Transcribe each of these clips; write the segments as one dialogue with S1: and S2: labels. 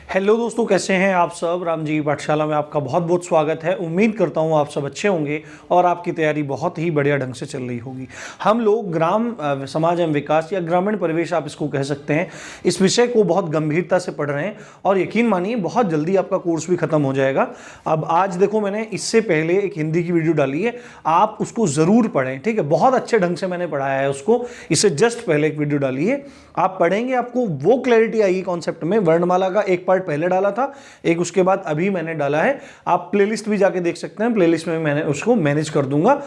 S1: Hello दोस्तों, कैसे हैं आप सब। राम जी पाठशाला में आपका बहुत बहुत स्वागत है। उम्मीद करता हूं आप सब अच्छे होंगे और आपकी तैयारी बहुत ही बढ़िया ढंग से चल रही होगी। हम लोग ग्राम समाज एवं विकास या ग्रामीण परिवेश आप इसको कह सकते हैं, इस विषय को बहुत गंभीरता से पढ़ रहे हैं और यकीन मानिए बहुत जल्दी आपका कोर्स भी खत्म हो जाएगा। अब आज देखो, मैंने इससे पहले एक हिंदी की वीडियो डाली है, आप उसको ज़रूर पढ़ें, ठीक है। बहुत अच्छे ढंग से मैंने पढ़ाया है उसको, इससे जस्ट पहले एक वीडियो डाली है, आप पढ़ेंगे आपको वो क्लैरिटी आएगी कॉन्सेप्ट में। वर्णमाला का एक पार्ट पहले डाला था, एक उसके बाद अभी मैंने डाला है। आप प्लेलिस्ट भी जाके देख सकते हैं, प्लेलिस्ट में मैंने उसको मैनेज कर दूंगा।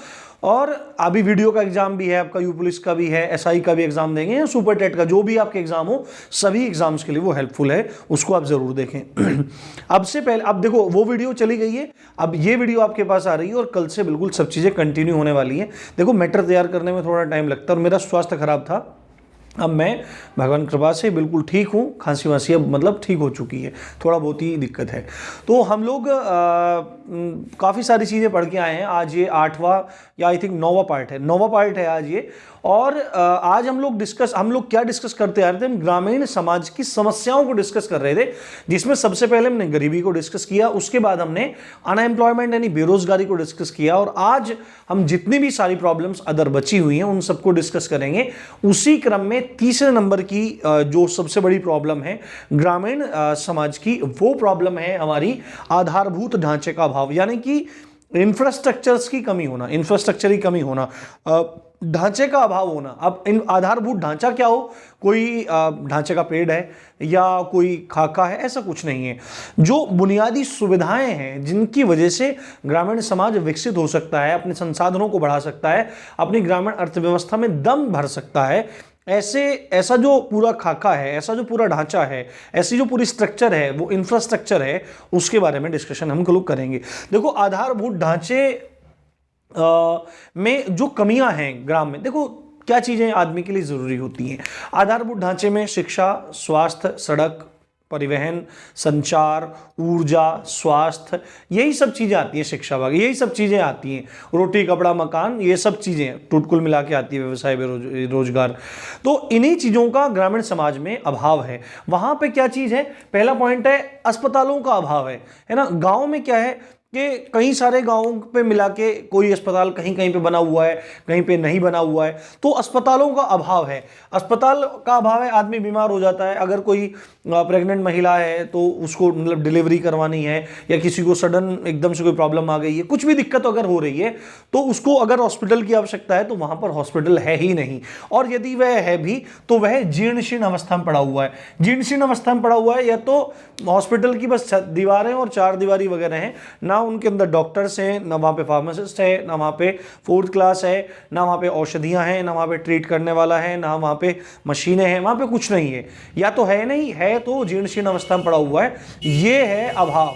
S1: और अभी वीडियो का एग्जाम भी है आपका, यू पुलिस का भी है, एसआई का भी एग्जाम देंगे या सुपर टेट का, जो भी आपके एग्जाम हो, सभी एग्जाम्स के लिए वो हेल्पफुल है, उसको आप जरूर देखें। अब से पहले अब देखो, वो वीडियो चली गई है, अब ये वीडियो आपके पास आ रही है और कल से बिल्कुल सब चीजें कंटिन्यू होने वाली है। देखो, मैटर तैयार करने में थोड़ा टाइम लगता है और मेरा स्वास्थ्य खराब था, अब मैं भगवान कृपा से बिल्कुल ठीक हूँ। खांसी वांसी अब मतलब ठीक हो चुकी है, थोड़ा बहुत ही दिक्कत है। तो हम लोग काफ़ी सारी चीज़ें पढ़ के आए हैं। आज ये 8वां या आई थिंक 9वां पार्ट है आज ये। और आज हम लोग क्या डिस्कस करते आ रहे थे, हम ग्रामीण समाज की समस्याओं को डिस्कस कर रहे थे, जिसमें सबसे पहले हमने गरीबी को डिस्कस किया, उसके बाद हमने अनएम्प्लॉयमेंट यानी बेरोजगारी को डिस्कस किया, और आज हम जितनी भी सारी प्रॉब्लम्स अदर बची हुई हैं उन सबको डिस्कस करेंगे। उसी क्रम में तीसरे नंबर की जो सबसे बड़ी प्रॉब्लम है ग्रामीण समाज की, वो प्रॉब्लम है हमारी आधारभूत ढांचे का अभाव, यानी कि इंफ्रास्ट्रक्चर्स की कमी होना, इंफ्रास्ट्रक्चर की कमी होना, ढांचे का अभाव होना। अब इन आधारभूत ढांचा क्या हो, कोई ढांचे का पेड़ है या कोई खाका है, ऐसा कुछ नहीं है। जो बुनियादी सुविधाएं हैं जिनकी वजह से ग्रामीण समाज विकसित हो सकता है, अपने संसाधनों को बढ़ा सकता है, अपनी ग्रामीण अर्थव्यवस्था में दम भर सकता है, ऐसा जो पूरा खाका है, ऐसा जो पूरा ढांचा है, ऐसी जो पूरी स्ट्रक्चर है, वो इंफ्रास्ट्रक्चर है, उसके बारे में डिस्कशन हम लोग करेंगे। देखो, आधारभूत ढांचे में जो कमियां हैं ग्राम में, देखो क्या चीजें आदमी के लिए जरूरी होती हैं। आधारभूत ढांचे में शिक्षा, स्वास्थ्य, सड़क, परिवहन, संचार, ऊर्जा, स्वास्थ्य, यही सब चीजें आती हैं। शिक्षा भाग, यही सब चीजें आती हैं। रोटी, कपड़ा, मकान, ये सब चीजें टोटकुल मिला के आती है। व्यवसाय, रोजगार, तो इन्हीं चीजों का ग्रामीण समाज में अभाव है। वहां पे क्या चीज है, पहला पॉइंट है अस्पतालों का अभाव है ना। गांव में क्या है कि कई सारे गांवों पे मिला के कोई अस्पताल कहीं कहीं पे बना हुआ है, कहीं पे नहीं बना हुआ है, तो अस्पतालों का अभाव है। अस्पताल का अभाव है, आदमी बीमार हो जाता है, अगर कोई प्रेग्नेंट महिला है तो उसको मतलब डिलीवरी करवानी है, या किसी को सडन एकदम से कोई प्रॉब्लम आ गई है, कुछ भी दिक्कत अगर हो रही है, तो उसको अगर हॉस्पिटल की आवश्यकता है तो वहां पर हॉस्पिटल है ही नहीं, और यदि वह है भी तो वह जीर्ण शीर्ण अवस्था में पड़ा हुआ है। जीर्ण शीर्ण अवस्था में पड़ा हुआ है, या तो हॉस्पिटल की बस दीवारें और चार दीवारी वगैरह हैं, ना उनके अंदर डॉक्टर्स हैं, ना वहाँ पे फार्मासिस्ट है, ना वहाँ पे 4th क्लास है, ना वहाँ पे औषधियाँ हैं, ना वहाँ पे ट्रीट करने वाला है, ना वहाँ पे मशीनें हैं, वहाँ पे कुछ नहीं है, या तो है नहीं है तो जीर्ण शीर्ण अवस्था में पड़ा हुआ है। ये है अभाव,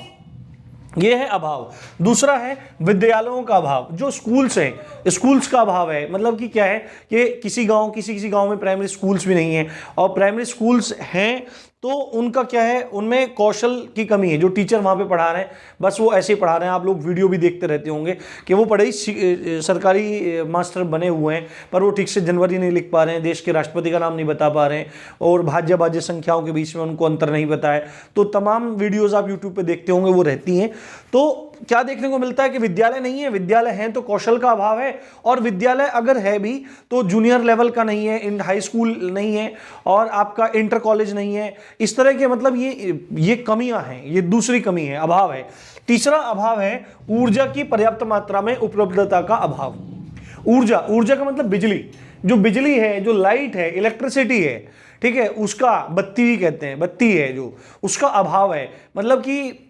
S1: ये है अभाव। दूसरा है विद्यालयों का अभाव, जो स्कूल्स हैं, स्कूल्स का अभाव है। मतलब कि क्या है कि किसी गांव में प्राइमरी स्कूल्स भी नहीं है, और प्राइमरी स्कूल्स हैं तो उनका क्या है, उनमें कौशल की कमी है। जो टीचर वहां पे पढ़ा रहे हैं बस वो ऐसे ही पढ़ा रहे हैं, आप लोग वीडियो भी देखते रहते होंगे कि वो पढ़े सरकारी मास्टर बने हुए हैं, पर वो ठीक से जनवरी नहीं लिख पा रहे हैं, देश के राष्ट्रपति का नाम नहीं बता पा रहे हैं, और भाज्य भाज्य संख्याओं के बीच में उनको अंतर नहीं पता है। तो तमाम वीडियोज आप यूट्यूब पे देखते होंगे, वो रहती हैं। तो क्या देखने को मिलता है कि विद्यालय नहीं है, विद्यालय हैं तो कौशल का अभाव है, और विद्यालय अगर है भी तो जूनियर लेवल का नहीं है, हाई स्कूल नहीं है, और आपका इंटर कॉलेज नहीं है। इस तरह के मतलब ये कमियां हैं, ये दूसरी कमी है, अभाव है। तीसरा अभाव है ऊर्जा की पर्याप्त मात्रा में उपलब्धता का अभाव। ऊर्जा का मतलब बिजली, जो बिजली है, जो लाइट है, इलेक्ट्रिसिटी है, ठीक है, उसका बत्ती भी कहते हैं, बत्ती है जो, उसका अभाव है। मतलब कि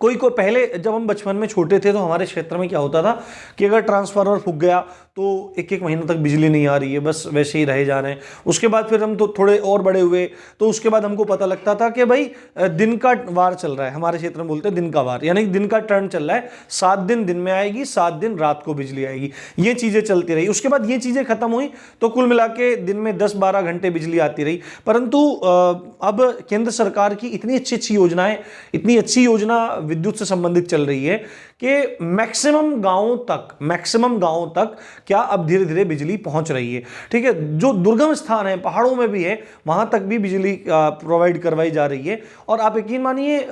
S1: कोई पहले जब हम बचपन में छोटे थे तो हमारे क्षेत्र में क्या होता था कि अगर ट्रांसफार्मर फूक गया तो एक महीना तक बिजली नहीं आ रही है, बस वैसे ही रहे जा रहे हैं। उसके बाद फिर हम तो थोड़े और बड़े हुए, तो उसके बाद हमको पता लगता था कि भाई दिन का वार चल रहा है, हमारे क्षेत्र में बोलते हैं दिन का वार, यानी दिन का टर्न चल रहा है, 7 दिन दिन में आएगी, 7 दिन रात को बिजली आएगी। ये चीजें चलती रही, उसके बाद ये चीजें खत्म हुई, तो कुल मिला के दिन में 10-12 घंटे बिजली आती रही। परंतु अब केंद्र सरकार की इतनी अच्छी योजनाएं, इतनी अच्छी योजना विद्युत से संबंधित चल रही है कि मैक्सिमम गांवों तक क्या अब धीरे धीरे बिजली पहुंच रही है। ठीक है, जो दुर्गम स्थान है, पहाड़ों में भी है, वहां तक भी बिजली प्रोवाइड करवाई जा रही है। और आप यकीन मानिए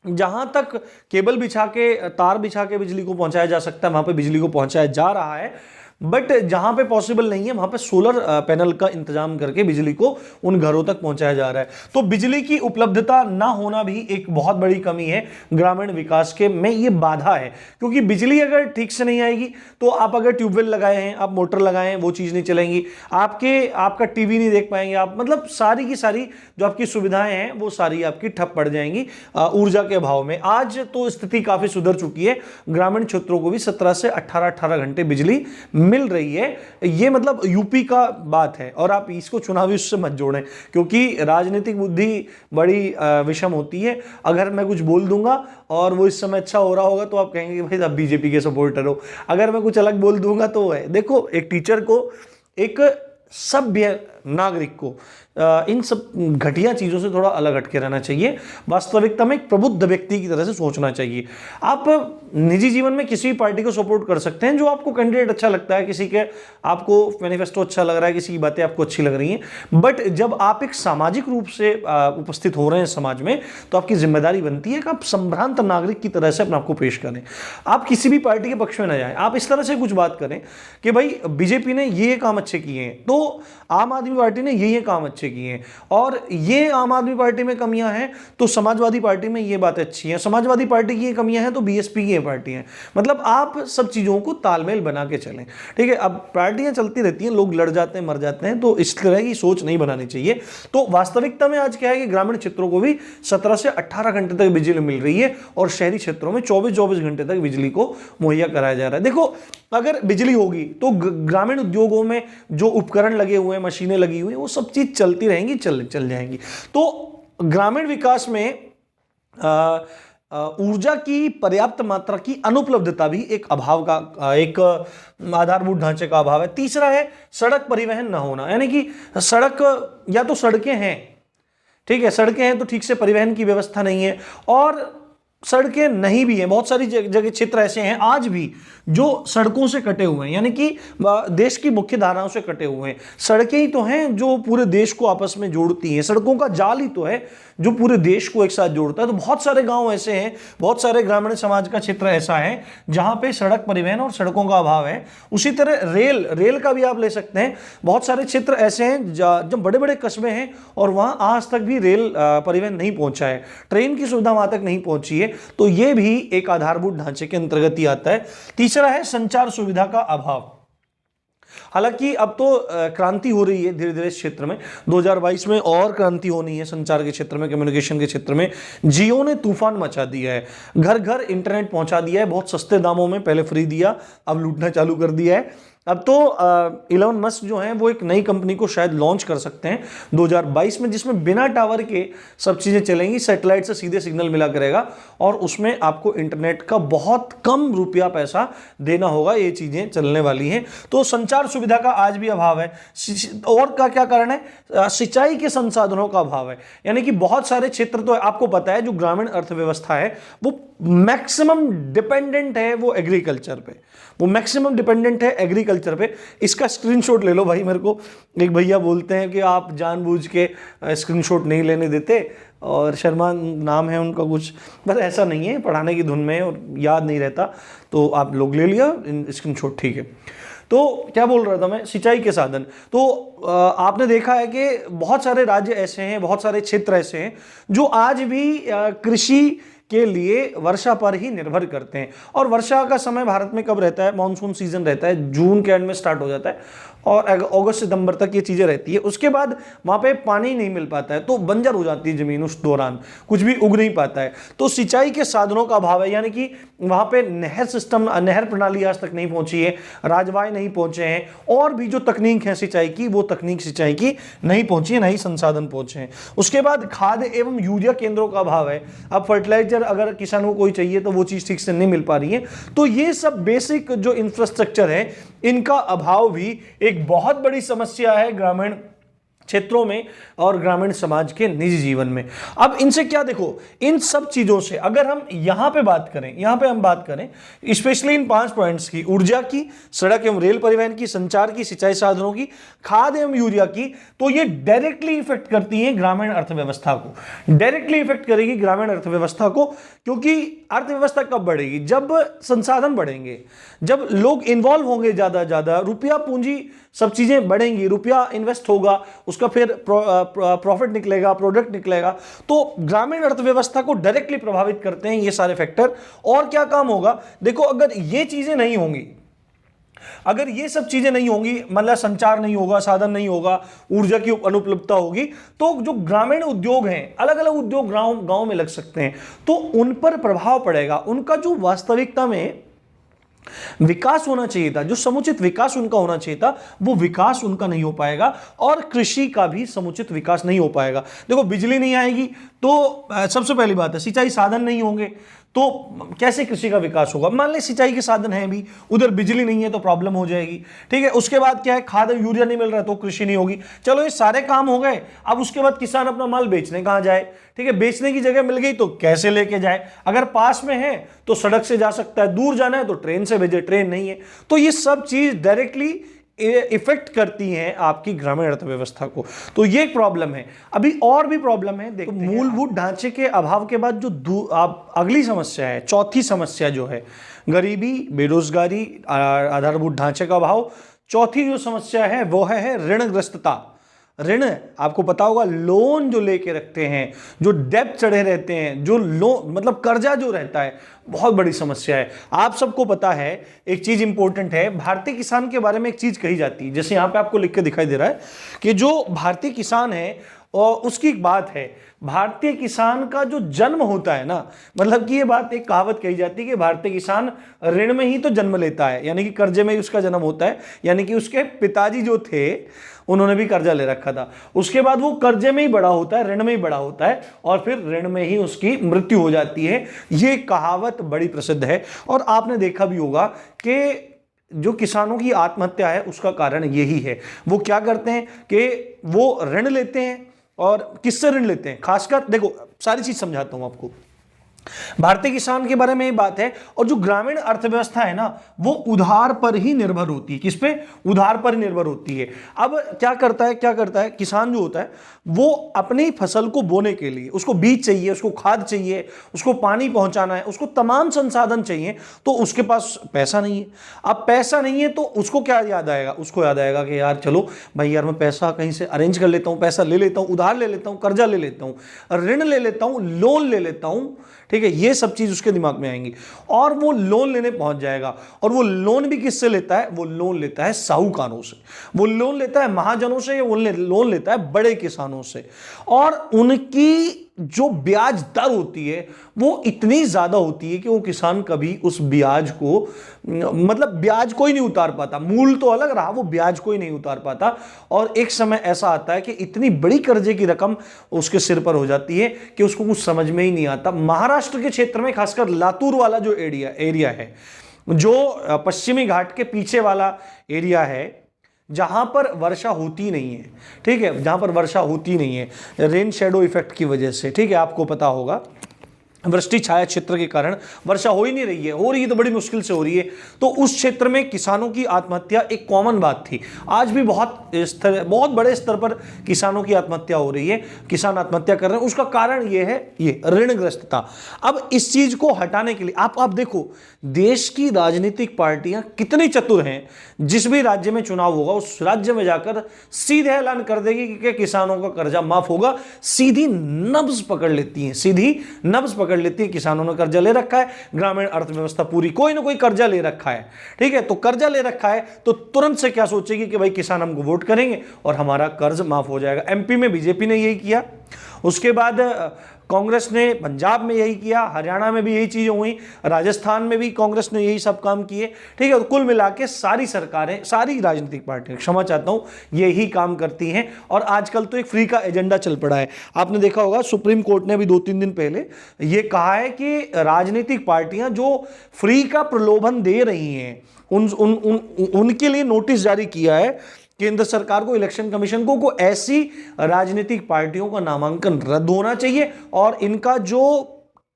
S1: जहां तक केबल बिछा के, तार बिछा के बिजली को पहुंचाया जा सकता है, वहां पे बिजली को पहुंचाया जा रहा है। बट जहां पे पॉसिबल नहीं है वहां पे सोलर पैनल का इंतजाम करके बिजली को उन घरों तक पहुंचाया जा रहा है। तो बिजली की उपलब्धता ना होना भी एक बहुत बड़ी कमी है ग्रामीण विकास के में, ये बाधा है। क्योंकि बिजली अगर ठीक से नहीं आएगी तो आप अगर ट्यूबवेल लगाए हैं, आप मोटर लगाए हैं, वो चीज नहीं चलेंगी, आपका टीवी नहीं देख पाएंगे आप, मतलब सारी की सारी जो आपकी सुविधाएं हैं वो सारी आपकी ठप पड़ जाएंगी ऊर्जा के अभाव में। आज तो स्थिति काफी सुधर चुकी है, ग्रामीण क्षेत्रों को भी 17 से 18 घंटे बिजली मिल रही है। ये मतलब यूपी का बात है, और आप इसको चुनावी उससे मत जोड़ें, क्योंकि राजनीतिक बुद्धि बड़ी विषम होती है। अगर मैं कुछ बोल दूंगा और वो इस समय अच्छा हो रहा होगा तो आप कहेंगे कि भाई आप बीजेपी के सपोर्टर हो, अगर मैं कुछ अलग बोल दूंगा तो है। देखो, एक टीचर को, एक सभ्य नागरिक को इन सब घटिया चीजों से थोड़ा अलग हटके रहना चाहिए। वास्तविकता में एक प्रबुद्ध व्यक्ति की तरह से सोचना चाहिए। आप निजी जीवन में किसी भी पार्टी को सपोर्ट कर सकते हैं, जो आपको कैंडिडेट अच्छा लगता है, किसी के आपको मैनिफेस्टो अच्छा लग रहा है, किसी की बातें आपको अच्छी लग रही हैं। बट जब आप एक सामाजिक रूप से उपस्थित हो रहे हैं समाज में, तो आपकी जिम्मेदारी बनती है कि आप संभ्रांत नागरिक की तरह से अपने आपको पेश करें। आप किसी भी पार्टी के पक्ष में न जाएं, आप इस तरह से कुछ बात करें कि भाई बीजेपी ने ये काम अच्छे किए हैं, तो आम आदमी पार्टी ने ये काम अच्छे किए हैं, और ये आम आदमी पार्टी में कमियां हैं तो समाजवादी पार्टी में ये बातें अच्छी हैं, समाजवादी पार्टी की ये कमियां हैं तो बीएसपी की ये पार्टी हैं। मतलब आप सब चीजों को तालमेल बना के चलें। ठीक है, अब पार्टियां चलती रहती हैं, लोग लड़ जाते हैं, मर जाते हैं, तो इस तरह की सोच नहीं बनानी चाहिए। तो वास्तविकता में आज क्या है कि ग्रामीण क्षेत्रों को भी 17 से 18 घंटे तक बिजली मिल रही है, और शहरी क्षेत्रों में 24-24 घंटे तक बिजली को मुहैया कराया जा रहा है। देखो, अगर बिजली होगी तो ग्रामीण उद्योगों में जो उपकरण लगे हुए हैं, मशीनें लगी हुई हैं, वो सब चीज चलती रहेंगी, चल जाएंगी। तो ग्रामीण विकास में ऊर्जा की पर्याप्त मात्रा की अनुपलब्धता भी एक अभाव का, एक आधारभूत ढांचे का अभाव है। तीसरा है सड़क परिवहन न होना, यानी कि सड़क, या तो सड़कें हैं, ठीक है, सड़कें हैं तो ठीक से परिवहन की व्यवस्था नहीं है, और सड़कें नहीं भी हैं, बहुत सारी जगह क्षेत्र ऐसे हैं आज भी जो सड़कों से कटे हुए हैं, यानी कि देश की मुख्य धाराओं से कटे हुए हैं। सड़कें ही तो हैं जो पूरे देश को आपस में जोड़ती हैं, सड़कों का जाल ही तो है जो पूरे देश को एक साथ जोड़ता है। तो बहुत सारे गांव ऐसे हैं, बहुत सारे ग्रामीण समाज का क्षेत्र ऐसा है जहां पे सड़क परिवहन और सड़कों का अभाव है। उसी तरह रेल का भी आप ले सकते हैं। बहुत सारे क्षेत्र ऐसे हैं जब बड़े बड़े कस्बे हैं और वहां आज तक भी रेल परिवहन नहीं पहुंचा है, ट्रेन की सुविधा वहां तक नहीं पहुंची है। तो यह भी एक आधारभूत ढांचे के अंतर्गत ही आता है। तीसरा है संचार सुविधा का अभाव। हालांकि अब तो क्रांति हो रही है धीरे धीरे इस क्षेत्र में, 2022 में और क्रांति होनी है संचार के क्षेत्र में, कम्युनिकेशन के क्षेत्र में। जियो ने तूफान मचा दिया है, घर घर इंटरनेट पहुंचा दिया है, बहुत सस्ते दामों में, पहले फ्री दिया, अब लूटना चालू कर दिया है। अब तो इलॉन मस्क जो हैं वो एक नई कंपनी को शायद लॉन्च कर सकते हैं 2022 में, जिसमें बिना टावर के सब चीज़ें चलेंगी, सैटेलाइट से सीधे सिग्नल मिला करेगा, और उसमें आपको इंटरनेट का बहुत कम रुपया पैसा देना होगा। ये चीज़ें चलने वाली हैं। तो संचार सुविधा का आज भी अभाव है। और का क्या कारण है? सिंचाई के संसाधनों का अभाव है। यानी कि बहुत सारे क्षेत्र, तो आपको पता है जो ग्रामीण अर्थव्यवस्था है वो मैक्सिमम डिपेंडेंट है वो एग्रीकल्चर पे, वो मैक्सिमम डिपेंडेंट है एग्रीकल्चर पे। इसका स्क्रीनशॉट ले लो भाई। मेरे को एक भैया बोलते हैं कि आप जानबूझ के स्क्रीनशॉट नहीं लेने देते, और शर्मा नाम है उनका कुछ, बस ऐसा नहीं है, पढ़ाने की धुन में और याद नहीं रहता, तो आप लोग ले लिया स्क्रीनशॉट, ठीक है। तो क्या बोल रहा था मैं, सिंचाई के साधन। तो आपने देखा है कि बहुत सारे राज्य ऐसे हैं, बहुत सारे क्षेत्र ऐसे हैं जो आज भी कृषि के लिए वर्षा पर ही निर्भर करते हैं। और वर्षा का समय भारत में कब रहता है? मॉनसून सीजन रहता है, जून के एंड में स्टार्ट हो जाता है और अगस्त सितंबर तक ये चीजें रहती है। उसके बाद वहां पे पानी नहीं मिल पाता है, तो बंजर हो जाती है जमीन, उस दौरान कुछ भी उग नहीं पाता है। तो सिंचाई के साधनों का अभाव है, यानी कि वहां पे नहर सिस्टम, नहर प्रणाली आज तक नहीं पहुंची है, राजवाय नहीं पहुंचे हैं, और भी जो तकनीक है सिंचाई की, वो तकनीक सिंचाई की नहीं पहुंची है, नहीं संसाधन पहुंचे हैं। उसके बाद खाद एवं यूरिया केंद्रों का अभाव है। अब फर्टिलाइजर अगर किसानों को कोई चाहिए तो वो चीज ठीक से नहीं मिल पा रही है। तो ये सब बेसिक जो इंफ्रास्ट्रक्चर है, इनका अभाव भी एक बहुत बड़ी समस्या है ग्रामीण क्षेत्रों में और ग्रामीण समाज के निजी जीवन में। अब इनसे क्या, देखो इन सब चीजों से अगर हम यहां पे बात करें, यहां पे हम बात करें स्पेशली इन 5 पॉइंट्स की, ऊर्जा की, सड़क एवं रेल परिवहन की, संचार की, सिंचाई साधनों की, खाद एवं यूरिया की, तो ये डायरेक्टली इफेक्ट करती है ग्रामीण अर्थव्यवस्था को, डायरेक्टली इफेक्ट करेगी ग्रामीण अर्थव्यवस्था को। क्योंकि अर्थव्यवस्था कब बढ़ेगी? जब संसाधन बढ़ेंगे, जब लोग इन्वॉल्व होंगे ज्यादा, रुपया पूंजी सब चीजें बढ़ेंगी, रुपया इन्वेस्ट होगा, उसका फिर प्रॉफिट निकलेगा, प्रोडक्ट निकलेगा, तो ग्रामीण अर्थव्यवस्था को डायरेक्टली प्रभावित करते हैं ये सारे फैक्टर। और क्या काम होगा? देखो अगर ये चीजें नहीं होंगी, अगर ये सब चीजें नहीं होंगी, मतलब संचार नहीं होगा, साधन नहीं होगा, ऊर्जा की अनुपलब्धता होगी, तो जो ग्रामीण उद्योग हैं, अलग अलग उद्योग गांव में लग सकते हैं, तो उन पर प्रभाव पड़ेगा। उनका जो वास्तविकता में विकास होना चाहिए था, जो समुचित विकास उनका होना चाहिए था, वो विकास उनका नहीं हो पाएगा। और कृषि का भी समुचित विकास नहीं हो पाएगा। देखो बिजली नहीं आएगी तो सबसे पहली बात है, सिंचाई साधन नहीं होंगे तो कैसे कृषि का विकास होगा? मान ले सिंचाई के साधन हैं भी, उधर बिजली नहीं है तो प्रॉब्लम हो जाएगी। ठीक है, उसके बाद क्या है, खाद यूरिया नहीं मिल रहा है तो कृषि नहीं होगी। चलो ये सारे काम हो गए, अब उसके बाद किसान अपना माल बेचने कहां जाए? ठीक है, बेचने की जगह मिल गई तो कैसे लेके जाए? अगर पास में है तो सड़क से जा सकता है, दूर जाना है तो ट्रेन से भेजे, ट्रेन नहीं है। तो ये सब चीज डायरेक्टली इफेक्ट करती हैं आपकी ग्रामीण अर्थव्यवस्था को। तो ये एक प्रॉब्लम है। अभी और भी प्रॉब्लम है, देखो मूलभूत ढांचे के अभाव के बाद जो आप अगली समस्या है, चौथी समस्या जो है, गरीबी, बेरोजगारी, आधारभूत ढांचे का अभाव। चौथी जो समस्या है वो है ऋणग्रस्तता। ऋण, आपको पता होगा लोन जो लेके रखते हैं, जो डेब्ट चढ़े रहते हैं, जो लोन मतलब कर्जा जो रहता है, बहुत बड़ी समस्या है। आप सबको पता है, एक चीज इंपॉर्टेंट है, भारतीय किसान के बारे में एक चीज कही जाती है, जैसे यहां पे आपको लिख के दिखाई दे रहा है कि जो भारतीय किसान है और उसकी एक बात है, भारतीय किसान का जो जन्म होता है ना, मतलब कि ये बात, एक कहावत कही जाती है कि भारतीय किसान ऋण में ही तो जन्म लेता है, यानी कि कर्जे में ही उसका जन्म होता है। यानी कि उसके पिताजी जो थे उन्होंने भी कर्जा ले रखा था, उसके बाद वो कर्जे में ही बड़ा होता है, ऋण में ही बड़ा होता है, और फिर ऋण में ही उसकी मृत्यु हो जाती है। ये कहावत बड़ी प्रसिद्ध है। और आपने देखा भी होगा कि जो किसानों की आत्महत्या है उसका कारण यही है। वो क्या करते हैं कि वो ऋण लेते हैं, और किससे ऋण लेते हैं? खासकर देखो, सारी चीज समझाता हूं आपको। भारतीय किसान के बारे में ये बात है। और जो ग्रामीण अर्थव्यवस्था है ना, वो उधार पर ही निर्भर होती है। किस पे? उधार पर ही निर्भर होती है। अब क्या करता है किसान जो होता है, वो अपनी फसल को बोने के लिए उसको बीज चाहिए, उसको खाद चाहिए, उसको पानी पहुंचाना है, उसको तमाम संसाधन चाहिए, तो उसके पास पैसा नहीं है। अब पैसा नहीं है तो उसको क्या याद आएगा? उसको याद आएगा कि यार चलो भाई यार, मैं पैसा कहीं से अरेंज कर लेता हूं, पैसा ले लेता हूं, उधार ले लेता हूं, कर्जा ले लेता हूं, ऋण ले लेता हूं, लोन ले लेता हूं। ठीक है, ये सब चीज उसके दिमाग में आएंगी, और वो लोन लेने पहुंच जाएगा। और वो लोन भी किससे लेता है? वो लोन लेता है साहूकारों से, वो लोन लेता है महाजनों से, या वो लोन लेता है बड़े किसानों से। और उनकी जो ब्याज दर होती है वो इतनी ज्यादा होती है कि वो किसान कभी उस ब्याज को, मतलब ब्याज कोई नहीं उतार पाता। मूल तो अलग रहा, वो ब्याज कोई नहीं उतार पाता। और एक समय ऐसा आता है कि इतनी बड़ी कर्जे की रकम उसके सिर पर हो जाती है कि उसको कुछ समझ में ही नहीं आता। महाराष्ट्र के क्षेत्र में, खासकर लातूर वाला जो एरिया है, जो पश्चिमी घाट के पीछे वाला एरिया है, जहां पर वर्षा होती नहीं है, ठीक है, जहां पर वर्षा होती नहीं है रेन शेडो इफेक्ट की वजह से, ठीक है, आपको पता होगा, वृष्टि छाया क्षेत्र के कारण वर्षा हो ही नहीं रही है, हो रही है तो बड़ी मुश्किल से हो रही है। तो उस क्षेत्र में किसानों की आत्महत्या एक कॉमन बात थी। आज भी बहुत बड़े स्तर पर किसानों की आत्महत्या हो रही है, किसान आत्महत्या कर रहे हैं। उसका कारण ये है, ये ऋणग्रस्तता। अब इस चीज को हटाने के लिए आप देखो, देश की राजनीतिक पार्टियां कितनी चतुर हैं। जिस भी राज्य में चुनाव होगा उस राज्य में जाकर सीधे ऐलान कर देगी कि किसानों का कर्जा माफ होगा। सीधी नब्ज पकड़ लेती हैं, सीधी नब्ज पकड़ लेती है। किसानों ने कर्जा ले रखा है, ग्रामीण अर्थव्यवस्था पूरी कोई ना कोई कर्जा ले रखा है, ठीक है, तो कर्जा ले रखा है तो तुरंत से क्या सोचेगी कि भाई किसान हमको वोट करेंगे और हमारा कर्ज माफ हो जाएगा। एमपी में बीजेपी ने यही किया, उसके बाद कांग्रेस ने पंजाब में यही किया, हरियाणा में भी यही चीजें हुई, राजस्थान में भी कांग्रेस ने यही सब काम किए, ठीक है। कुल मिला के सारी सरकारें, सारी राजनीतिक पार्टियां, क्षमा चाहता हूं, यही काम करती हैं। और आजकल तो एक फ्री का एजेंडा चल पड़ा है। आपने देखा होगा सुप्रीम कोर्ट ने अभी 2-3 दिन पहले यह कहा है कि राजनीतिक पार्टियां जो फ्री का प्रलोभन दे रही हैं उनके लिए नोटिस जारी किया है केंद्र सरकार को, इलेक्शन कमीशन को ऐसी राजनीतिक पार्टियों का नामांकन रद्द होना चाहिए और इनका जो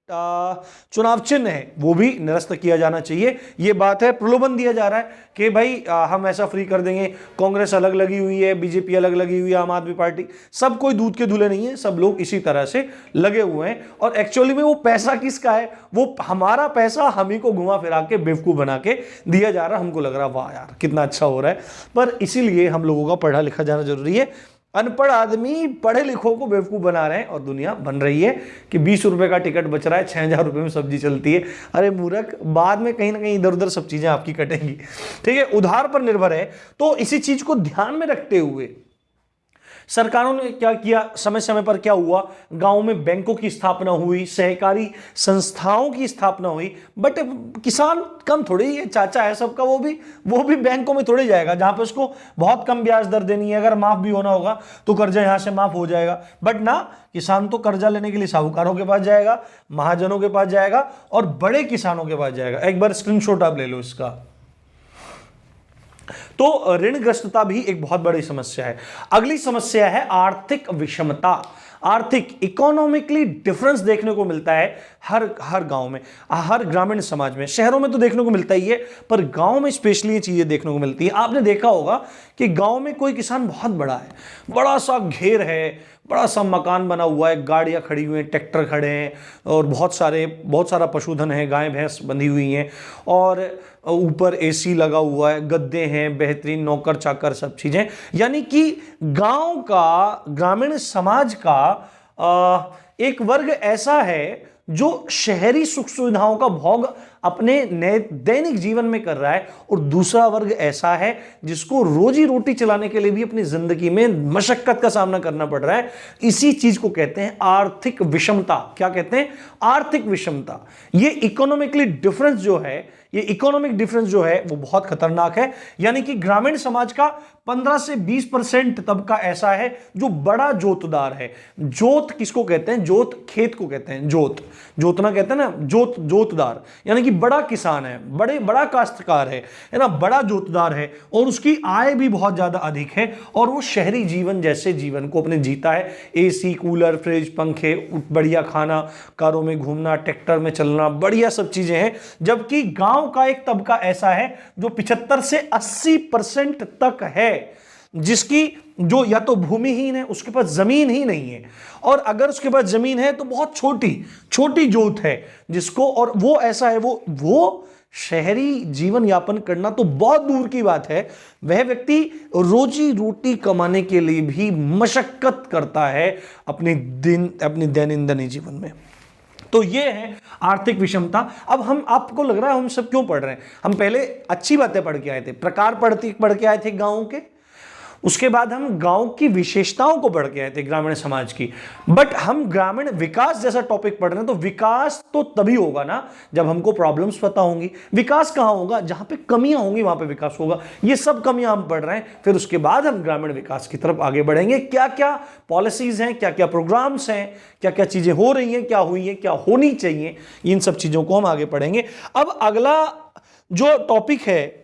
S1: चुनाव चिन्ह है वो भी निरस्त किया जाना चाहिए। ये बात है, प्रलोभन दिया जा रहा है कि भाई हम ऐसा फ्री कर देंगे, कांग्रेस अलग लगी हुई है, बीजेपी अलग लगी हुई है, आम आदमी पार्टी, सब कोई दूध के दूल्हे नहीं है, सब लोग इसी तरह से लगे हुए हैं। और एक्चुअली में वो पैसा किसका है? वो हमारा पैसा हम ही को घुमा फिरा के बेवकूफ बना के दिया जा रहा है। हमको लग रहा है वाह यार कितना अच्छा हो रहा है, पर इसीलिए हम लोगों का पढ़ा लिखा जाना जरूरी है। अनपढ़ आदमी पढ़े लिखों को बेवकूफ बना रहे हैं और दुनिया बन रही है कि 20 रुपए का टिकट बच रहा है, 6,000 रुपए में सब्जी चलती है। अरे मूर्ख, बाद में कहीं ना कहीं इधर उधर सब चीजें आपकी कटेंगी। ठीक है, उधार पर निर्भर है। तो इसी चीज को ध्यान में रखते हुए सरकारों ने क्या किया, समय समय पर क्या हुआ, गांव में बैंकों की स्थापना हुई, सहकारी संस्थाओं की स्थापना हुई। बट किसान कम थोड़ी है, चाचा है सबका, वो भी बैंकों में थोड़ी जाएगा जहां पे उसको बहुत कम ब्याज दर देनी है। अगर माफ भी होना होगा तो कर्जा यहां से माफ हो जाएगा, बट ना, किसान तो कर्जा लेने के लिए साहूकारों के पास जाएगा, महाजनों के पास जाएगा और बड़े किसानों के पास जाएगा। एक बार स्क्रीनशॉट आप ले लो इसका। तो ऋणग्रस्तता भी एक बहुत बड़ी समस्या है। अगली समस्या है आर्थिक विषमता। आर्थिक, इकोनॉमिकली डिफरेंस देखने को मिलता है हर गांव में, हर ग्रामीण समाज में। शहरों में तो देखने को मिलता ही है, पर गांव में स्पेशली ये चीजें देखने को मिलती है। आपने देखा होगा कि गांव में कोई किसान बहुत बड़ा है, बड़ा सा घेर है, बड़ा सा मकान बना हुआ है, गाड़ियां खड़ी हुई हैं, ट्रैक्टर खड़े हैं और बहुत सारा पशुधन है, गाय भैंस बंधी हुई हैं और ऊपर एसी लगा हुआ है, गद्दे हैं, बेहतरीन नौकर चाकर सब चीजें। यानी कि गांव का, ग्रामीण समाज का एक वर्ग ऐसा है जो शहरी सुख सुविधाओं का भोग अपने दैनिक जीवन में कर रहा है, और दूसरा वर्ग ऐसा है जिसको रोजी रोटी चलाने के लिए भी अपनी जिंदगी में मशक्कत का सामना करना पड़ रहा है। इसी चीज को कहते हैं आर्थिक विषमता। क्या कहते हैं? आर्थिक विषमता। ये इकोनॉमिकली डिफरेंस जो है, ये इकोनॉमिक डिफरेंस जो है वो बहुत खतरनाक है। यानी कि ग्रामीण समाज का 15 से 20% तबका ऐसा है जो बड़ा जोतदार है। जोत किसको कहते हैं? जोत खेत को कहते हैं, जोतना कहते हैं ना, जोतदार, यानी कि बड़ा किसान है, बड़ा काश्तकार है ना, बड़ा जोतदार है और उसकी आय भी बहुत ज्यादा अधिक है और वो शहरी जीवन जैसे जीवन को अपने जीता है। एसी, कूलर, फ्रिज, पंखे, बढ़िया खाना, कारों में घूमना, ट्रैक्टर में चलना, बढ़िया सब चीजें हैं। जबकि गांव का एक तबका ऐसा है जो 75 से 80% तक है, जिसकी जो या तो भूमिहीन है, उसके पास जमीन ही नहीं है, और अगर उसके पास जमीन है तो बहुत छोटी जोत है जिसको, और वो ऐसा है, वो शहरी जीवन यापन करना तो बहुत दूर की बात है। वह व्यक्ति रोजी रोटी कमाने के लिए भी मशक्कत करता है अपने दैनंदिन जीवन में। तो ये है आर्थिक विषमता। अब हम, आपको लग रहा है हम सब क्यों पढ़ रहे हैं? हम पहले अच्छी बातें पढ़ के आए थे, प्रकार पढ़ के आए थे गांवों के, उसके बाद हम गांव की विशेषताओं को पढ़ के आए थे, ग्रामीण समाज की। बट हम ग्रामीण विकास जैसा टॉपिक पढ़ रहे हैं, तो विकास तो तभी होगा ना जब हमको प्रॉब्लम्स पता होंगी। विकास कहां होगा? जहां पे कमियां होंगी वहां पे विकास होगा। ये सब कमियां हम पढ़ रहे हैं, फिर उसके बाद हम ग्रामीण विकास की तरफ आगे बढ़ेंगे। क्या क्या पॉलिसीज हैं, क्या क्या प्रोग्राम्स हैं, क्या क्या चीजें हो रही हैं, क्या हुई हैं, क्या होनी चाहिए, इन सब चीजों को हम आगे पढ़ेंगे। अब अगला जो टॉपिक है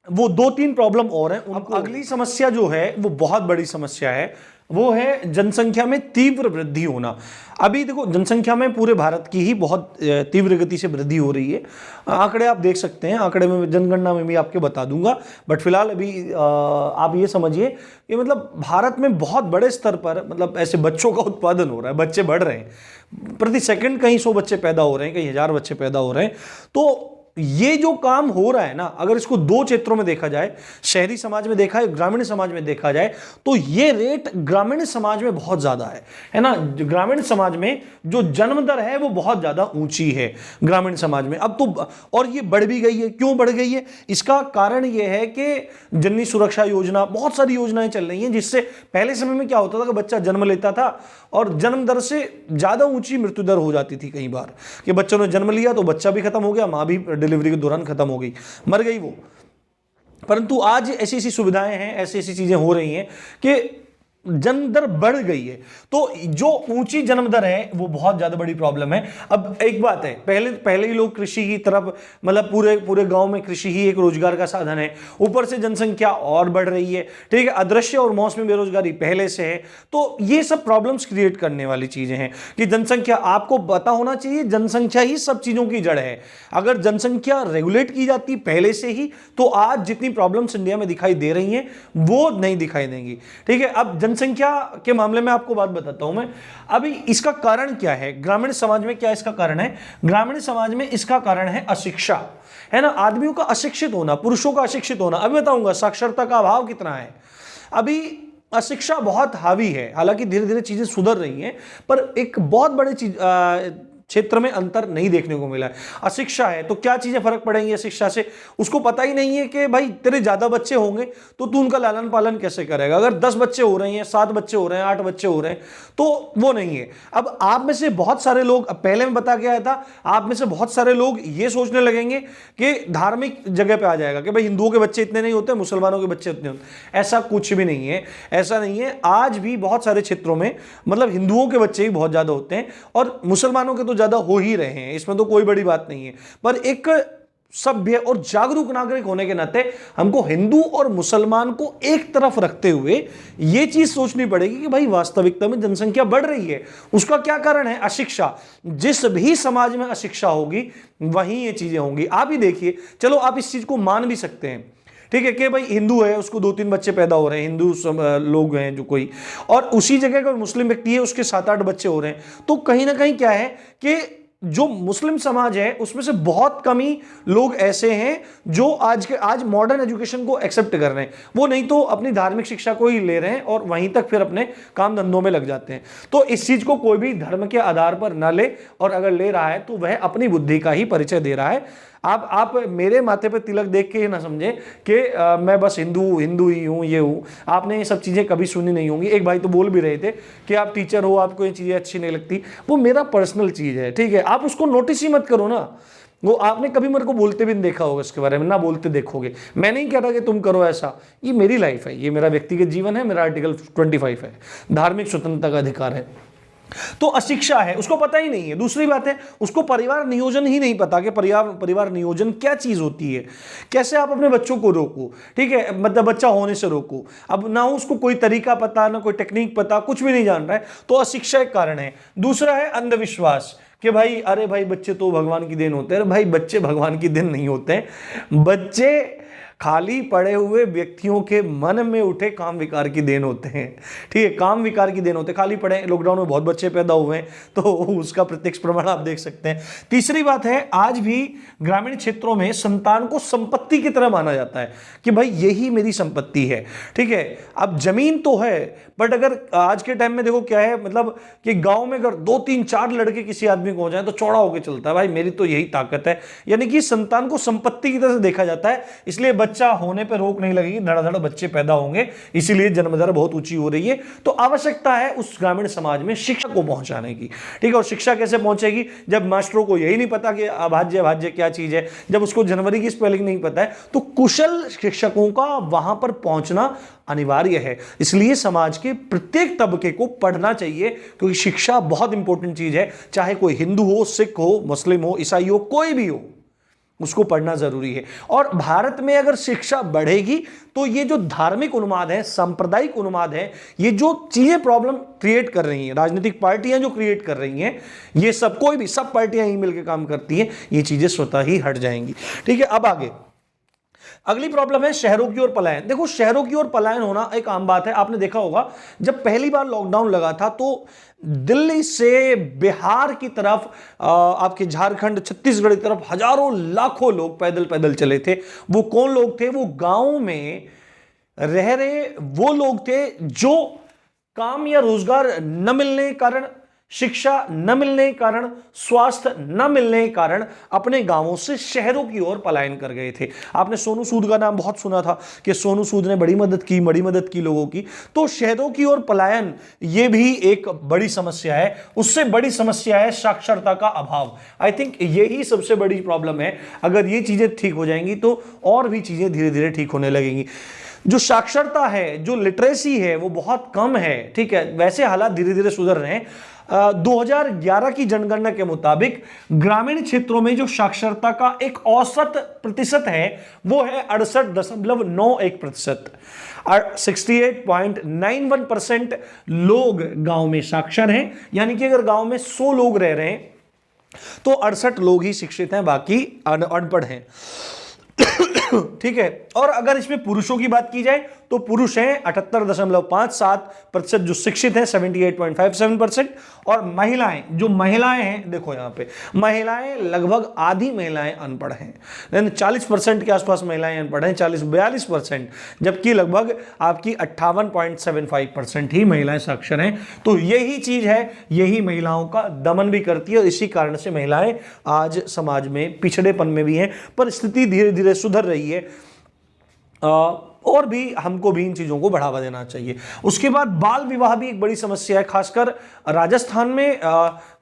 S1: वो 2-3 प्रॉब्लम और हैं। अब अगली समस्या जो है वो बहुत बड़ी समस्या है, वो है जनसंख्या में तीव्र वृद्धि होना। अभी देखो, जनसंख्या में पूरे भारत की ही बहुत तीव्र गति से वृद्धि हो रही है। आंकड़े आप देख सकते हैं, आंकड़े में जनगणना में भी आपके बता दूंगा, बट फिलहाल अभी आप ये समझिए कि मतलब भारत में बहुत बड़े स्तर पर मतलब ऐसे बच्चों का उत्पादन हो रहा है, बच्चे बढ़ रहे हैं प्रति सेकंड, कहीं 100 बच्चे पैदा हो रहे हैं, कहीं 1000 बच्चे पैदा हो रहे हैं। तो ये जो काम हो रहा है ना, अगर इसको 2 क्षेत्रों में देखा जाए, शहरी समाज में देखा है, ग्रामीण समाज में देखा जाए, तो ये रेट ग्रामीण समाज में बहुत ज्यादा है ना। ग्रामीण समाज में जो जन्म दर है वो बहुत ज्यादा ऊंची है ग्रामीण समाज में। अब तो, और ये बढ़ भी गई है। क्यों बढ़ गई है? इसका कारण ये है कि जननी सुरक्षा योजना, बहुत सारी योजनाएं चल रही हैं, जिससे पहले समय में क्या होता था कि बच्चा जन्म लेता था और जन्म दर से ज्यादा ऊंची मृत्यु दर हो जाती थी कई बार, कि बच्चों ने जन्म लिया तो बच्चा भी खत्म हो गया, मां भी डिलीवरी के दौरान खत्म हो गई, मर गई वो। परंतु आज ऐसी ऐसी सुविधाएं हैं, ऐसी ऐसी चीजें हो रही हैं कि जन्म दर बढ़ गई है। तो जो ऊंची जन्म दर है वो बहुत ज्यादा बड़ी प्रॉब्लम है। अब एक बात है, पहले ही लोग कृषि की तरफ, मतलब पूरे गांव में कृषि ही एक रोजगार का साधन है, ऊपर से जनसंख्या और बढ़ रही है, ठीक है, अदृश्य और मौसमी बेरोजगारी पहले से है। तो ये सब प्रॉब्लम्स क्रिएट करने वाली चीजें हैं कि जनसंख्या, आपको पता होना चाहिए जनसंख्या ही सब चीजों की जड़ है। अगर जनसंख्या रेगुलेट की जाती पहले से ही तो आज जितनी प्रॉब्लम्स इंडिया में दिखाई दे रही हैं वो नहीं दिखाई देंगी, ठीक है। अब जनसंख्या के मामले में आपको बात बताता हूं मैं। अभी इसका कारण क्या है ग्रामीण समाज में, क्या इसका कारण है? ग्रामीण समाज में इसका कारण है अशिक्षा, है ना, आदमियों का अशिक्षित होना, पुरुषों का अशिक्षित होना। अभी बताऊंगा साक्षरता का अभाव कितना है। अभी अशिक्षा बहुत हावी है, हालांकि धीरे धीरे चीजें सुधर रही हैं, पर एक बहुत बड़ी चीज क्षेत्र में अंतर नहीं देखने को मिला है। अशिक्षा है तो क्या चीजें फर्क पड़ेंगी अशिक्षा से? उसको पता ही नहीं है कि भाई तेरे ज्यादा बच्चे होंगे तो तू उनका लालन पालन कैसे करेगा। अगर 10 बच्चे हो रहे हैं, 7 बच्चे हो रहे हैं, 8 बच्चे हो रहे हैं, तो वो नहीं है। अब आप में से बहुत सारे लोग, पहले मैं बता के आया था, आप में से बहुत सारे लोग ये सोचने लगेंगे कि धार्मिक जगह पे आ जाएगा कि भाई हिंदुओं के बच्चे इतने नहीं होते, मुसलमानों के बच्चे इतने होते। ऐसा कुछ भी नहीं है, ऐसा नहीं है। आज भी बहुत सारे क्षेत्रों में मतलब हिंदुओं के बच्चे ही बहुत ज्यादा होते हैं और मुसलमानों के तो ज्यादा हो ही रहे हैं, इसमें तो कोई बड़ी बात नहीं है। पर एक सभ्य और जागरूक नागरिक होने के नाते हमको हिंदू और मुसलमान को एक तरफ रखते हुए यह चीज सोचनी पड़ेगी कि भाई वास्तविकता में जनसंख्या बढ़ रही है, उसका क्या कारण है? अशिक्षा। जिस भी समाज में अशिक्षा होगी वहीं ये चीजें होंगी। आप ही देखिए, चलो आप इस चीज को मान भी सकते हैं, ठीक है, कि भाई हिंदू है, उसको 2-3 बच्चे पैदा हो रहे हैं, हिंदू लोग हैं जो कोई, और उसी जगह का मुस्लिम व्यक्ति है, उसके 7-8 बच्चे हो रहे हैं। तो कहीं ना कहीं क्या है कि जो मुस्लिम समाज है उसमें से बहुत कम ही लोग ऐसे हैं जो आज मॉडर्न एजुकेशन को एक्सेप्ट कर रहे हैं, वो नहीं तो अपनी धार्मिक शिक्षा को ही ले रहे हैं और वहीं तक फिर अपने काम धंधों में लग जाते हैं। तो इस चीज को कोई भी धर्म के आधार पर ना ले, और अगर ले रहा है तो वह अपनी बुद्धि का ही परिचय दे रहा है। आप मेरे माथे पे तिलक देख के ना समझे कि मैं बस हिंदू ही हूँ, ये हूँ। आपने ये सब चीज़ें कभी सुनी नहीं होंगी। एक भाई तो बोल भी रहे थे कि आप टीचर हो, आपको ये चीज़ें अच्छी नहीं लगती। वो मेरा पर्सनल चीज़ है, ठीक है, आप उसको नोटिस ही मत करो ना। वो आपने कभी मेरे को बोलते भी नहीं देखा होगा, इसके बारे में ना बोलते देखोगे। मैं नहीं कह रहा कि तुम करो ऐसा, ये मेरी लाइफ है, ये मेरा व्यक्तिगत जीवन है, मेरा आर्टिकल 25 है, धार्मिक स्वतंत्रता का अधिकार है। तो अशिक्षा है, उसको पता ही नहीं है। दूसरी बात है, उसको परिवार नियोजन ही नहीं पता कि परिवार नियोजन क्या चीज होती है, कैसे आप अपने बच्चों को रोको, ठीक है, मतलब बच्चा होने से रोको। अब ना उसको कोई तरीका पता, ना कोई टेक्निक पता, कुछ भी नहीं जान रहा है, तो अशिक्षा एक कारण है। दूसरा है अंधविश्वास कि भाई अरे भाई बच्चे तो भगवान की देन होते हैं। भाई बच्चे भगवान की देन नहीं होते हैं, बच्चे खाली पड़े हुए व्यक्तियों के मन में उठे काम विकार की देन होते हैं, ठीक है, काम विकार की देन होते हैं। खाली पड़े, लॉकडाउन में बहुत बच्चे पैदा हुए हैं तो उसका प्रत्यक्ष प्रमाण आप देख सकते हैं। तीसरी बात है, आज भी ग्रामीण क्षेत्रों में संतान को संपत्ति की तरह माना जाता है कि भाई यही मेरी संपत्ति है, ठीक है। अब जमीन तो है, बट अगर आज के टाइम में देखो क्या है, मतलब कि गांव में अगर 2-3-4 लड़के किसी आदमी को हो जाए तो चौड़ा होकर चलता है, भाई मेरी तो यही ताकत है। यानी कि संतान को संपत्ति की तरह से देखा जाता है, इसलिए बच्चा होने पर रोक नहीं लगेगी, धड़ाधड़ बच्चे पैदा होंगे, इसीलिए जन्म दर बहुत ऊंची हो रही है। तो आवश्यकता है उस ग्रामीण समाज में शिक्षा को पहुंचाने की, ठीक है। और शिक्षा कैसे पहुंचेगी? जब मास्टरों को यही नहीं पता कि अभाज्य भाज्य क्या चीज है, जब उसको जनवरी की स्पेलिंग नहीं पता है, तो कुशल शिक्षकों का वहां पर पहुंचना अनिवार्य है। इसलिए समाज के प्रत्येक तबके को पढ़ना चाहिए, क्योंकि शिक्षा बहुत इंपॉर्टेंट चीज है। चाहे कोई हिंदू हो, सिख हो, मुस्लिम हो, ईसाई हो, कोई भी हो, उसको पढ़ना जरूरी है। और भारत में अगर शिक्षा बढ़ेगी तो ये जो धार्मिक उन्माद है, सांप्रदायिक उन्माद है, ये जो चीजें प्रॉब्लम क्रिएट कर रही हैं, राजनीतिक पार्टियां जो क्रिएट कर रही हैं, ये सब, कोई भी, सब पार्टियां ही मिलकर काम करती हैं, ये चीजें स्वतः ही हट जाएंगी, ठीक है। अब आगे अगली प्रॉब्लम है शहरों की ओर पलायन। देखो, शहरों की ओर पलायन होना एक आम बात है। आपने देखा होगा जब पहली बार लॉकडाउन लगा था तो दिल्ली से बिहार की तरफ, आपके झारखंड, छत्तीसगढ़ की तरफ हजारों लाखों लोग पैदल पैदल चले थे। वो कौन लोग थे? वो गांव में रह रहे वो लोग थे जो काम या रोजगार न मिलने के कारण, शिक्षा न मिलने के कारण, स्वास्थ्य न मिलने के कारण अपने गांवों से शहरों की ओर पलायन कर गए थे। आपने सोनू सूद का नाम बहुत सुना था कि सोनू सूद ने बड़ी मदद की लोगों की। तो शहरों की ओर पलायन ये भी एक बड़ी समस्या है। उससे बड़ी समस्या है साक्षरता का अभाव। आई थिंक यही सबसे बड़ी प्रॉब्लम है। अगर ये चीजें ठीक हो जाएंगी तो और भी चीजें धीरे धीरे ठीक होने लगेंगी। जो साक्षरता है, जो लिटरेसी है, वो बहुत कम है। ठीक है, वैसे हालात धीरे धीरे सुधर रहे हैं। 2011 की जनगणना के मुताबिक ग्रामीण क्षेत्रों में जो साक्षरता का एक औसत प्रतिशत है वो है 68.91%। 68.91% लोग गांव में साक्षर हैं, यानी कि अगर गांव में 100 लोग रह रहे हैं तो 68 लोग ही शिक्षित हैं, बाकी अनपढ़ हैं। ठीक है, और अगर इसमें पुरुषों की बात की जाए तो पुरुष हैं 78.57% जो शिक्षित हैं, 78.57%। और महिलाएं, जो महिलाएं हैं, देखो यहां पे महिलाएं लगभग आधी महिलाएं अनपढ़ हैं, 40% के आसपास महिलाएं अनपढ़ हैं, 40-42%, जबकि लगभग आपकी 58.75% ही महिलाएं साक्षर हैं। तो यही चीज है, यही महिलाओं का दमन भी करती है और इसी कारण से महिलाएं आज समाज में पिछड़ेपन में भी हैं, पर स्थिति धीरे धीरे सुधर रही है। और भी हमको भी इन चीज़ों को बढ़ावा देना चाहिए। उसके बाद बाल विवाह भी एक बड़ी समस्या है, खासकर राजस्थान में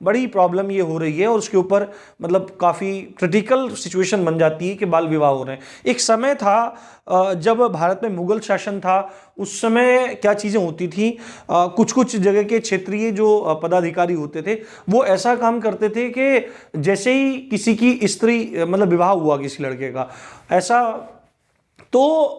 S1: बड़ी प्रॉब्लम ये हो रही है और उसके ऊपर मतलब काफ़ी क्रिटिकल सिचुएशन बन जाती है कि बाल विवाह हो रहे हैं। एक समय था जब भारत में मुगल शासन था, उस समय क्या चीज़ें होती थी, कुछ कुछ जगह के क्षेत्रीय जो पदाधिकारी होते थे वो ऐसा काम करते थे कि जैसे ही किसी की स्त्री मतलब विवाह हुआ किसी लड़के का, ऐसा तो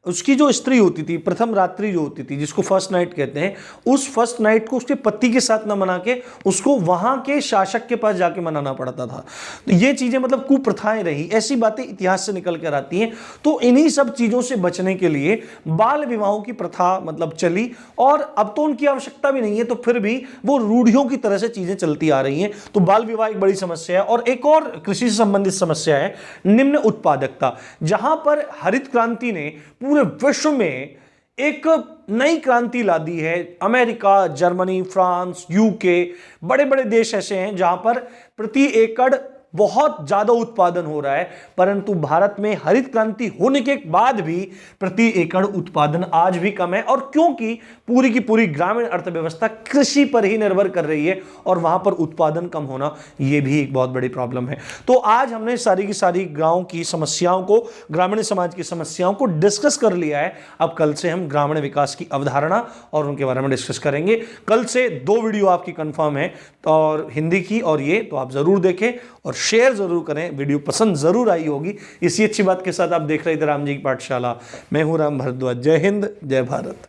S1: उसकी जो स्त्री होती थी, प्रथम रात्रि जो होती थी, जिसको फर्स्ट नाइट कहते हैं, उस फर्स्ट नाइट को उसके पति के साथ ना मना के उसको वहां के शासक के पास जाके मनाना पड़ता था। तो ये चीजें मतलब कुप्रथाएं रही, ऐसी बातें इतिहास से निकल कर आती हैं। तो इन्हीं सब चीजों से बचने के लिए बाल विवाहों की प्रथा मतलब चली, और अब तो उनकी आवश्यकता भी नहीं है, तो फिर भी वो रूढ़ियों की तरह से चीजें चलती आ रही हैं। तो बाल विवाह एक बड़ी समस्या है। और एक और कृषि से संबंधित समस्या है निम्न उत्पादकता, जहां पर हरित क्रांति ने पूरे विश्व में एक नई क्रांति ला दी है। अमेरिका, जर्मनी, फ्रांस, यूके, बड़े बड़े देश ऐसे हैं जहां पर प्रति एकड़ बहुत ज्यादा उत्पादन हो रहा है, परंतु भारत में हरित क्रांति होने के बाद भी प्रति एकड़ उत्पादन आज भी कम है। और क्योंकि पूरी की पूरी ग्रामीण अर्थव्यवस्था कृषि पर ही निर्भर कर रही है और वहां पर उत्पादन कम होना यह भी एक बहुत बड़ी प्रॉब्लम है। तो आज हमने सारी की सारी गांव की समस्याओं को, ग्रामीण समाज की समस्याओं को डिस्कस कर लिया है। अब कल से हम ग्रामीण विकास की अवधारणा और उनके बारे में डिस्कस करेंगे। कल से 2 वीडियो आपकी कंफर्म है, और हिंदी की और ये, तो आप जरूर देखें और शेयर जरूर करें। वीडियो पसंद जरूर आई होगी। इसी अच्छी बात के साथ आप देख रहे थे राम जी की पाठशाला। मैं हूं राम भारद्वाज। जय हिंद, जय भारत।